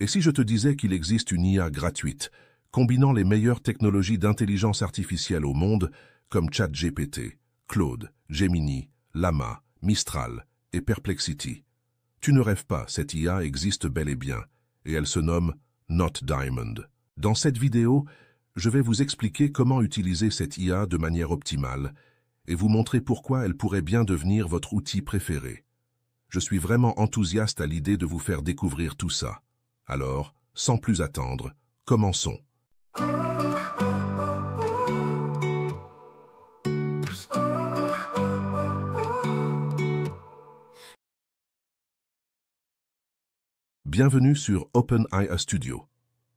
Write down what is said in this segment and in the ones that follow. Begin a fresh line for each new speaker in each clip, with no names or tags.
Et si je te disais qu'il existe une IA gratuite, combinant les meilleures technologies d'intelligence artificielle au monde, comme ChatGPT, Claude, Gemini, Llama, Mistral et Perplexity? Tu ne rêves pas, cette IA existe bel et bien, et elle se nomme Not Diamond. Dans cette vidéo, je vais vous expliquer comment utiliser cette IA de manière optimale et vous montrer pourquoi elle pourrait bien devenir votre outil préféré. Je suis vraiment enthousiaste à l'idée de vous faire découvrir tout ça. Alors, sans plus attendre, commençons. Bienvenue sur OpenAI Studio.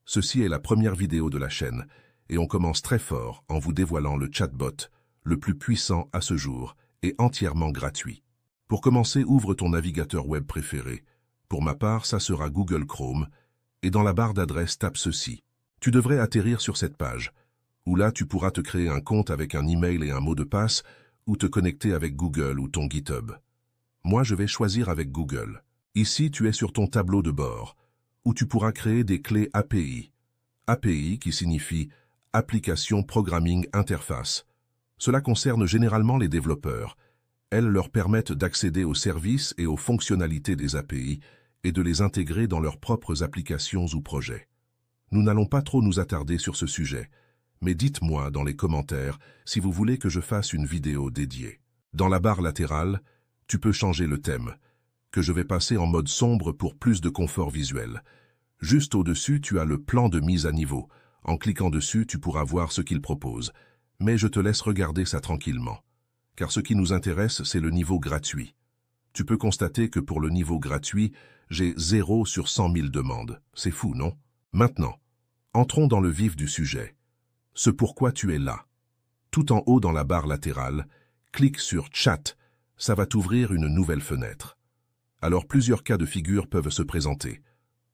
Ceci est la première vidéo de la chaîne et on commence très fort en vous dévoilant le chatbot, le plus puissant à ce jour et entièrement gratuit. Pour commencer, ouvre ton navigateur web préféré. Pour ma part, ça sera Google Chrome et dans la barre d'adresse, tape ceci. Tu devrais atterrir sur cette page, où là tu pourras te créer un compte avec un email et un mot de passe ou te connecter avec Google ou ton GitHub. Moi, je vais choisir avec Google. Ici, tu es sur ton tableau de bord, où tu pourras créer des clés API. API qui signifie Application Programming Interface. Cela concerne généralement les développeurs. Elles leur permettent d'accéder aux services et aux fonctionnalités des API et de les intégrer dans leurs propres applications ou projets. Nous n'allons pas trop nous attarder sur ce sujet, mais dites-moi dans les commentaires si vous voulez que je fasse une vidéo dédiée. Dans la barre latérale, tu peux changer le thème, que je vais passer en mode sombre pour plus de confort visuel. Juste au-dessus, tu as le plan de mise à niveau. En cliquant dessus, tu pourras voir ce qu'il propose. Mais je te laisse regarder ça tranquillement. Car ce qui nous intéresse, c'est le niveau gratuit. Tu peux constater que pour le niveau gratuit, j'ai 0 sur 100 000 demandes. C'est fou, non? Maintenant, entrons dans le vif du sujet. Ce pourquoi tu es là. Tout en haut dans la barre latérale, clique sur Chat. Ça va t'ouvrir une nouvelle fenêtre. Alors plusieurs cas de figure peuvent se présenter.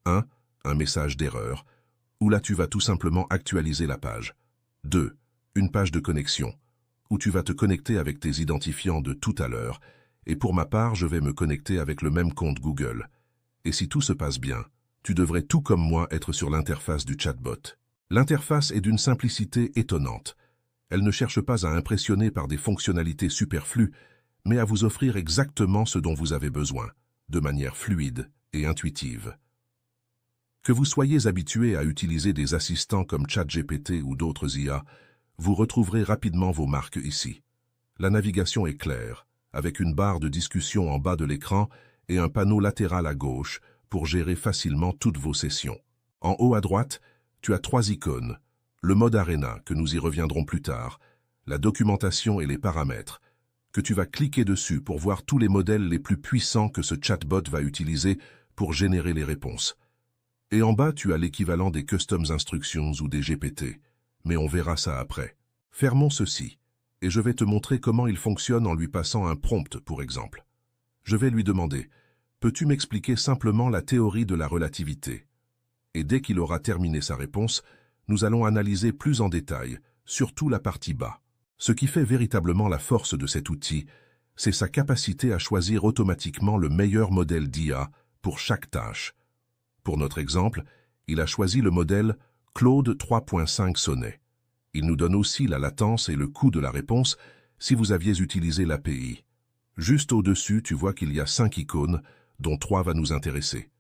1. Un message d'erreur, où là tu vas tout simplement actualiser la page. 2. Une page de connexion, où tu vas te connecter avec tes identifiants de tout à l'heure, et pour ma part, je vais me connecter avec le même compte Google. Et si tout se passe bien, tu devrais tout comme moi être sur l'interface du chatbot. L'interface est d'une simplicité étonnante. Elle ne cherche pas à impressionner par des fonctionnalités superflues, mais à vous offrir exactement ce dont vous avez besoin, de manière fluide et intuitive. Que vous soyez habitué à utiliser des assistants comme ChatGPT ou d'autres IA, vous retrouverez rapidement vos marques ici. La navigation est claire, avec une barre de discussion en bas de l'écran et un panneau latéral à gauche pour gérer facilement toutes vos sessions. En haut à droite, tu as 3 icônes, le mode Arena, que nous y reviendrons plus tard, la documentation et les paramètres, que tu vas cliquer dessus pour voir tous les modèles les plus puissants que ce chatbot va utiliser pour générer les réponses. Et en bas, tu as l'équivalent des Customs Instructions ou des GPT, mais on verra ça après. Fermons ceci, et je vais te montrer comment il fonctionne en lui passant un prompt, pour exemple. Je vais lui demander, peux-tu m'expliquer simplement la théorie de la relativité? Et dès qu'il aura terminé sa réponse, nous allons analyser plus en détail, surtout la partie bas. Ce qui fait véritablement la force de cet outil, c'est sa capacité à choisir automatiquement le meilleur modèle d'IA pour chaque tâche. Pour notre exemple, il a choisi le modèle Claude 3.5 Sonnet. Il nous donne aussi la latence et le coût de la réponse si vous aviez utilisé l'API. Juste au-dessus, tu vois qu'il y a 5 icônes, dont 3 va nous intéresser.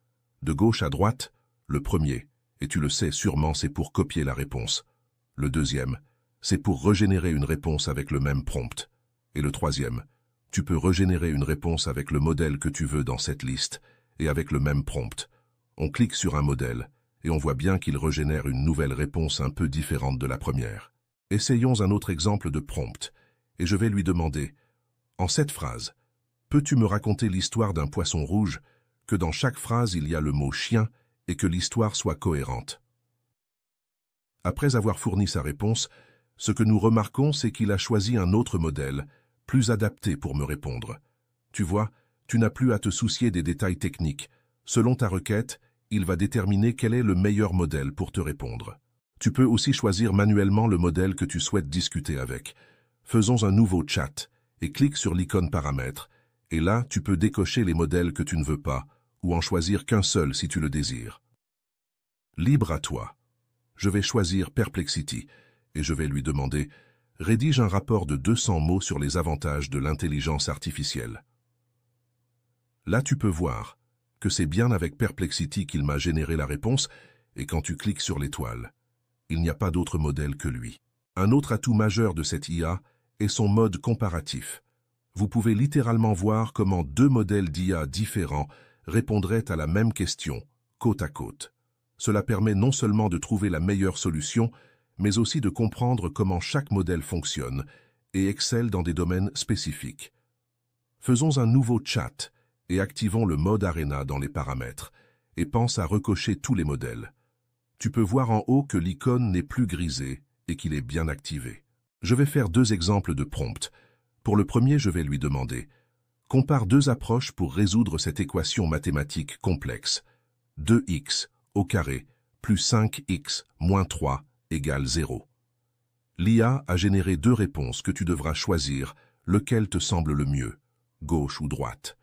De gauche à droite, le premier, et tu le sais sûrement, c'est pour copier la réponse. Le deuxième, c'est pour régénérer une réponse avec le même prompt. Et le troisième, tu peux régénérer une réponse avec le modèle que tu veux dans cette liste, et avec le même prompt. On clique sur un modèle, et on voit bien qu'il régénère une nouvelle réponse un peu différente de la première. Essayons un autre exemple de prompt, et je vais lui demander, en cette phrase, peux-tu me raconter l'histoire d'un poisson rouge, que dans chaque phrase il y a le mot chien, et que l'histoire soit cohérente. Après avoir fourni sa réponse, ce que nous remarquons, c'est qu'il a choisi un autre modèle, plus adapté pour me répondre. Tu vois, tu n'as plus à te soucier des détails techniques. Selon ta requête, il va déterminer quel est le meilleur modèle pour te répondre. Tu peux aussi choisir manuellement le modèle que tu souhaites discuter avec. Faisons un nouveau chat et clique sur l'icône paramètres. Et là, tu peux décocher les modèles que tu ne veux pas, ou en choisir qu'un seul si tu le désires. Libre à toi. Je vais choisir Perplexity et je vais lui demander « Rédige un rapport de 200 mots sur les avantages de l'intelligence artificielle ». Là, tu peux voir que c'est bien avec Perplexity qu'il m'a généré la réponse et quand tu cliques sur l'étoile, il n'y a pas d'autre modèle que lui. Un autre atout majeur de cette IA est son mode comparatif. Vous pouvez littéralement voir comment deux modèles d'IA différents répondraient à la même question, côte à côte. Cela permet non seulement de trouver la meilleure solution, mais aussi de comprendre comment chaque modèle fonctionne et excelle dans des domaines spécifiques. Faisons un nouveau chat et activons le mode Arena dans les paramètres et pense à recocher tous les modèles. Tu peux voir en haut que l'icône n'est plus grisée et qu'il est bien activé. Je vais faire deux exemples de prompt. Pour le premier, je vais lui demander « Compare deux approches pour résoudre cette équation mathématique complexe. 2x au carré plus 5x moins 3 égale 0. » L'IA a généré deux réponses que tu devras choisir, lequel te semble le mieux, gauche ou droite.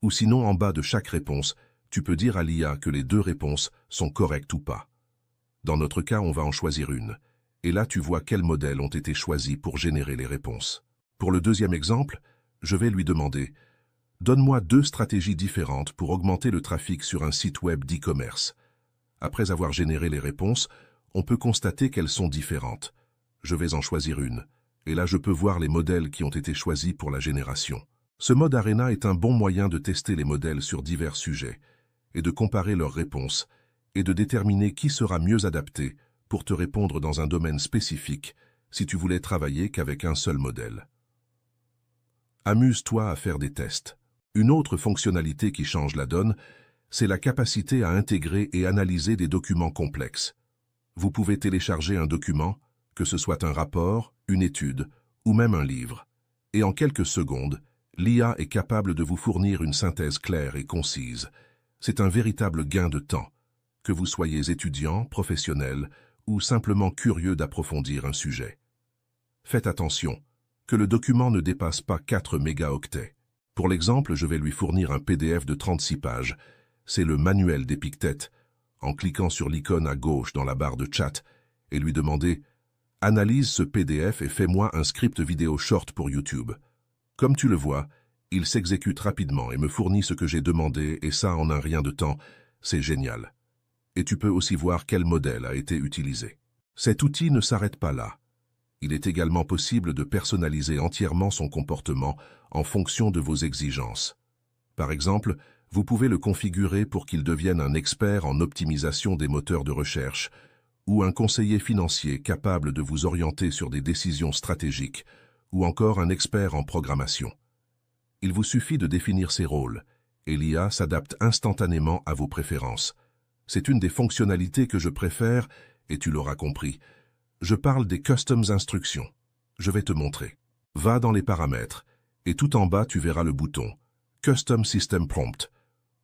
Ou sinon, en bas de chaque réponse, tu peux dire à l'IA que les deux réponses sont correctes ou pas. Dans notre cas, on va en choisir une. Et là, tu vois quels modèles ont été choisis pour générer les réponses. Pour le deuxième exemple, je vais lui demander « Donne-moi deux stratégies différentes pour augmenter le trafic sur un site web d'e-commerce. » Après avoir généré les réponses, on peut constater qu'elles sont différentes. Je vais en choisir une. Et là, je peux voir les modèles qui ont été choisis pour la génération. Ce mode Arena est un bon moyen de tester les modèles sur divers sujets et de comparer leurs réponses et de déterminer qui sera mieux adapté pour te répondre dans un domaine spécifique si tu voulais travailler qu'avec un seul modèle. Amuse-toi à faire des tests. Une autre fonctionnalité qui change la donne, c'est la capacité à intégrer et analyser des documents complexes. Vous pouvez télécharger un document, que ce soit un rapport, une étude ou même un livre, et en quelques secondes, l'IA est capable de vous fournir une synthèse claire et concise. C'est un véritable gain de temps, que vous soyez étudiant, professionnel ou simplement curieux d'approfondir un sujet. Faites attention, que le document ne dépasse pas 4 mégaoctets. Pour l'exemple, je vais lui fournir un PDF de 36 pages. C'est le manuel d'Epictète, en cliquant sur l'icône à gauche dans la barre de chat et lui demander « Analyse ce PDF et fais-moi un script vidéo short pour YouTube ». Comme tu le vois, il s'exécute rapidement et me fournit ce que j'ai demandé, et ça en un rien de temps, c'est génial. Et tu peux aussi voir quel modèle a été utilisé. Cet outil ne s'arrête pas là. Il est également possible de personnaliser entièrement son comportement en fonction de vos exigences. Par exemple, vous pouvez le configurer pour qu'il devienne un expert en optimisation des moteurs de recherche ou un conseiller financier capable de vous orienter sur des décisions stratégiques, ou encore un expert en programmation. Il vous suffit de définir ces rôles, et l'IA s'adapte instantanément à vos préférences. C'est une des fonctionnalités que je préfère, et tu l'auras compris. Je parle des Customs instructions. Je vais te montrer. Va dans les paramètres, et tout en bas tu verras le bouton Custom System Prompt,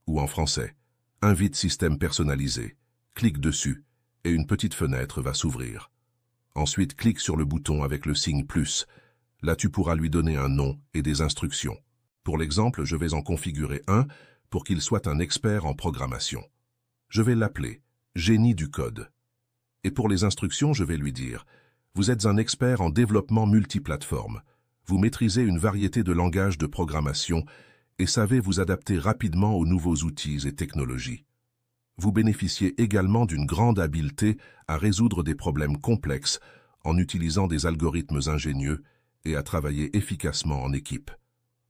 ou en français, Invite système personnalisé. Clique dessus, et une petite fenêtre va s'ouvrir. Ensuite, clique sur le bouton avec le signe plus. Là, tu pourras lui donner un nom et des instructions. Pour l'exemple, je vais en configurer un pour qu'il soit un expert en programmation. Je vais l'appeler « Génie du code ». Et pour les instructions, je vais lui dire « Vous êtes un expert en développement multiplateforme. Vous maîtrisez une variété de langages de programmation et savez vous adapter rapidement aux nouveaux outils et technologies. Vous bénéficiez également d'une grande habileté à résoudre des problèmes complexes en utilisant des algorithmes ingénieux et à travailler efficacement en équipe.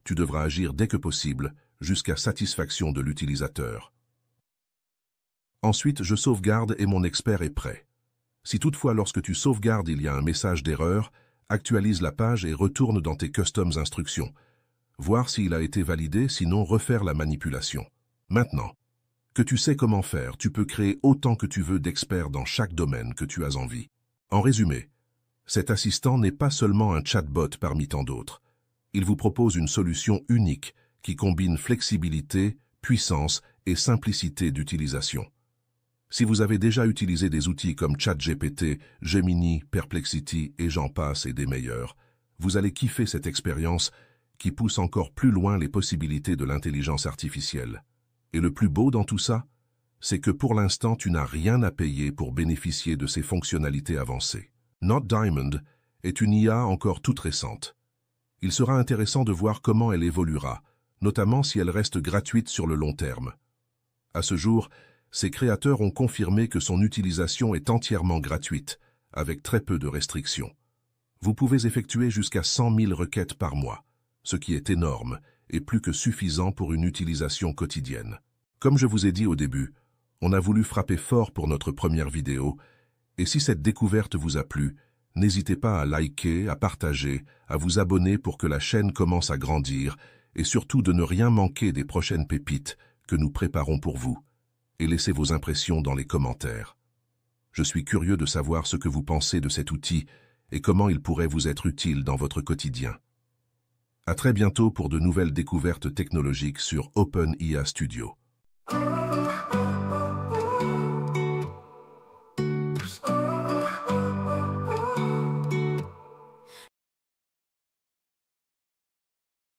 Tu devras agir dès que possible, jusqu'à satisfaction de l'utilisateur. Ensuite, je sauvegarde et mon expert est prêt. Si toutefois, lorsque tu sauvegardes, il y a un message d'erreur, actualise la page et retourne dans tes Customs instructions. Voir s'il a été validé, sinon refaire la manipulation. Maintenant que tu sais comment faire, tu peux créer autant que tu veux d'experts dans chaque domaine que tu as envie. En résumé, cet assistant n'est pas seulement un chatbot parmi tant d'autres. Il vous propose une solution unique qui combine flexibilité, puissance et simplicité d'utilisation. Si vous avez déjà utilisé des outils comme ChatGPT, Gemini, Perplexity et j'en passe et des meilleurs, vous allez kiffer cette expérience qui pousse encore plus loin les possibilités de l'intelligence artificielle. Et le plus beau dans tout ça, c'est que pour l'instant tu n'as rien à payer pour bénéficier de ces fonctionnalités avancées. Not Diamond est une IA encore toute récente. Il sera intéressant de voir comment elle évoluera, notamment si elle reste gratuite sur le long terme. À ce jour, ses créateurs ont confirmé que son utilisation est entièrement gratuite, avec très peu de restrictions. Vous pouvez effectuer jusqu'à 100 000 requêtes par mois, ce qui est énorme et plus que suffisant pour une utilisation quotidienne. Comme je vous ai dit au début, on a voulu frapper fort pour notre première vidéo, et si cette découverte vous a plu, n'hésitez pas à liker, à partager, à vous abonner pour que la chaîne commence à grandir, et surtout de ne rien manquer des prochaines pépites que nous préparons pour vous, et laissez vos impressions dans les commentaires. Je suis curieux de savoir ce que vous pensez de cet outil et comment il pourrait vous être utile dans votre quotidien. À très bientôt pour de nouvelles découvertes technologiques sur OpenIA Studio.